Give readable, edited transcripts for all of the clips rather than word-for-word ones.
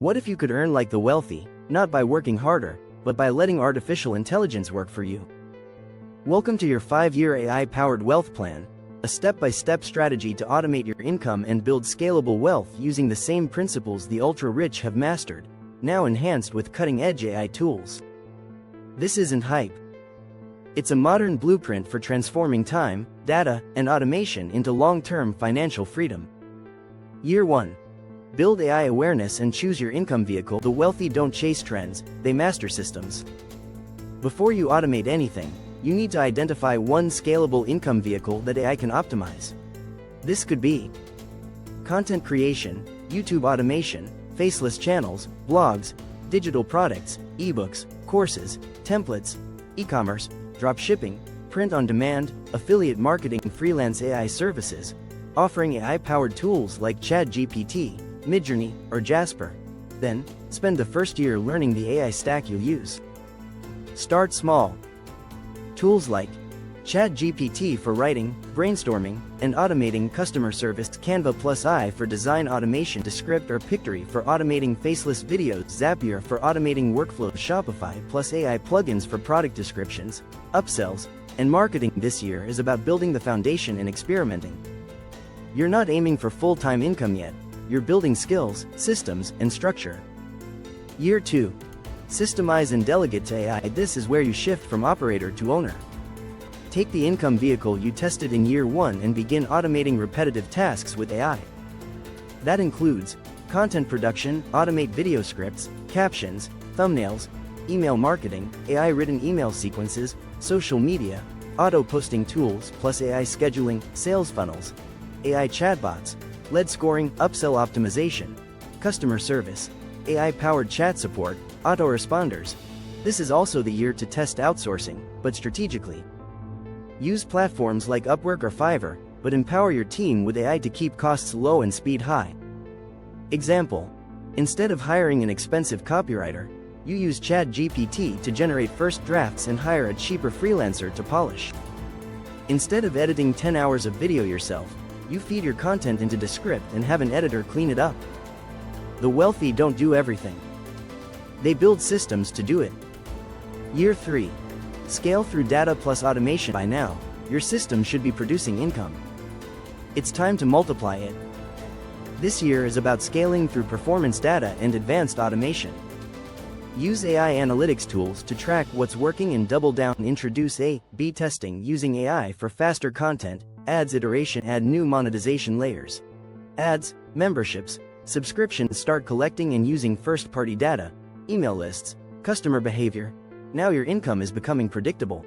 What if you could earn like the wealthy, not by working harder, but by letting artificial intelligence work for you? Welcome to your 5-year AI-powered wealth plan, a step-by-step strategy to automate your income and build scalable wealth using the same principles the ultra-rich have mastered, now enhanced with cutting-edge AI tools. This isn't hype. It's a modern blueprint for transforming time, data, and automation into long-term financial freedom. Year 1. Build AI awareness and choose your income vehicle. The wealthy don't chase trends, they master systems. Before you automate anything, you need to identify one scalable income vehicle that AI can optimize. This could be content creation, YouTube automation, faceless channels, blogs, digital products, ebooks, courses, templates, e-commerce, dropshipping, print on demand, affiliate marketing, freelance AI services, offering AI-powered tools like ChatGPT, Midjourney, or Jasper. Then, spend the first year learning the AI stack you'll use. Start small. Tools like ChatGPT for writing, brainstorming, and automating customer service, Canva plus AI for design automation, Descript or Pictory for automating faceless videos, Zapier for automating workflows, Shopify plus AI plugins for product descriptions, upsells, and marketing. This year is about building the foundation and experimenting. You're not aiming for full-time income yet. You're building skills, systems, and structure. Year 2. Systemize and delegate to AI. This is where you shift from operator to owner. Take the income vehicle you tested in Year 1 and begin automating repetitive tasks with AI. That includes content production, automate video scripts, captions, thumbnails, email marketing, AI-written email sequences, social media, auto-posting tools plus AI scheduling, sales funnels, AI chatbots, lead scoring, upsell optimization, customer service, AI-powered chat support, autoresponders. This is also the year to test outsourcing, but strategically. Use platforms like Upwork or Fiverr, but empower your team with AI to keep costs low and speed high. Example: instead of hiring an expensive copywriter, you use ChatGPT to generate first drafts and hire a cheaper freelancer to polish. Instead of editing 10 hours of video yourself, you feed your content into Descript and have an editor clean it up. The wealthy don't do everything. They build systems to do it. Year 3. Scale through data plus automation. By now, your system should be producing income. It's time to multiply it. This year is about scaling through performance data and advanced automation. Use AI analytics tools to track what's working and double down. Introduce A/B testing using AI for faster content, ads iteration. Add new monetization layers. Ads, memberships, subscriptions. Start collecting and using first-party data, email lists, customer behavior. Now your income is becoming predictable.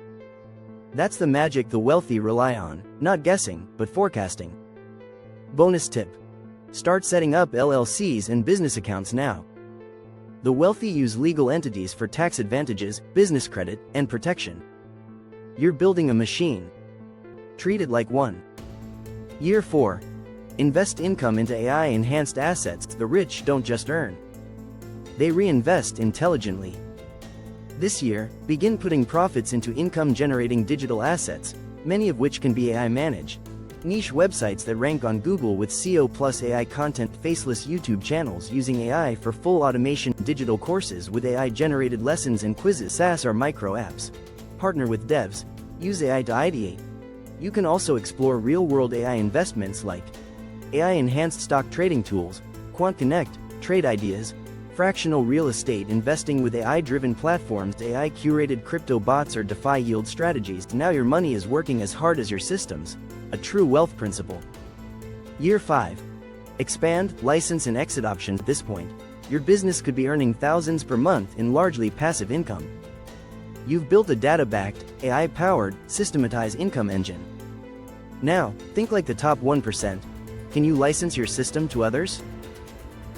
That's the magic the wealthy rely on, not guessing, but forecasting. Bonus tip: start setting up LLCs and business accounts now. The wealthy use legal entities for tax advantages, business credit, and protection. You're building a machine. Treat it like one. Year 4. Invest income into AI-enhanced assets. The rich don't just earn. They reinvest intelligently. This year, begin putting profits into income-generating digital assets, many of which can be AI-managed. Niche websites that rank on Google with SEO plus AI content, faceless YouTube channels using AI for full automation, digital courses with AI-generated lessons and quizzes, SaaS or micro apps. Partner with devs. Use AI to ideate. You can also explore real-world AI investments like AI-enhanced stock trading tools, Quant Connect, trade ideas, fractional real estate investing with AI-driven platforms, AI-curated crypto bots or DeFi yield strategies. Now your money is working as hard as your systems, a true wealth principle. Year 5. Expand, license and exit options. At this point, your business could be earning thousands per month in largely passive income. You've built a data-backed, AI-powered, systematized income engine. Now, think like the top 1%. Can you license your system to others?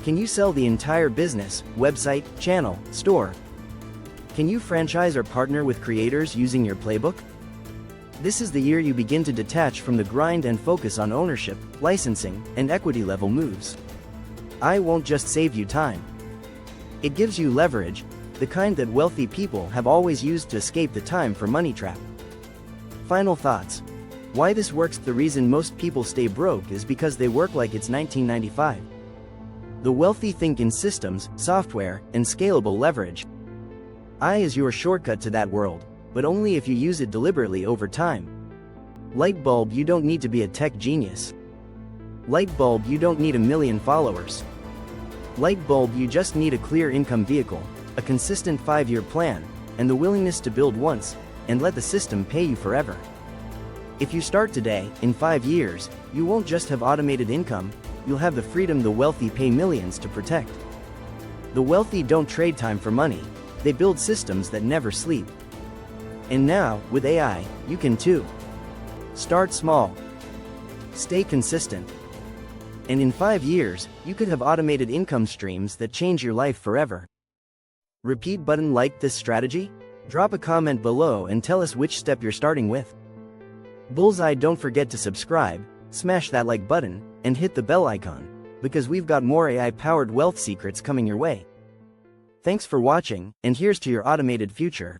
Can you sell the entire business, website, channel, store? Can you franchise or partner with creators using your playbook? This is the year you begin to detach from the grind and focus on ownership, licensing, and equity-level moves. AI won't just save you time. It gives you leverage, the kind that wealthy people have always used to escape the time for money trap. Final thoughts. Why this works: the reason most people stay broke is because they work like it's 1995. The wealthy think in systems, software, and scalable leverage. AI is your shortcut to that world, but only if you use it deliberately over time. Light bulb, you don't need to be a tech genius. Light bulb, you don't need a million followers. Light bulb, you just need a clear income vehicle, a consistent 5-year plan, and the willingness to build once, and let the system pay you forever. If you start today, in 5 years, you won't just have automated income, you'll have the freedom the wealthy pay millions to protect. The wealthy don't trade time for money, they build systems that never sleep. And now, with AI, you can too. Start small. Stay consistent. And in 5 years, you could have automated income streams that change your life forever. Repeat button. Like this strategy? Drop a comment below and tell us which step you're starting with. Bullseye, don't forget to subscribe, smash that like button, and hit the bell icon, because we've got more AI-powered wealth secrets coming your way. Thanks for watching, and here's to your automated future.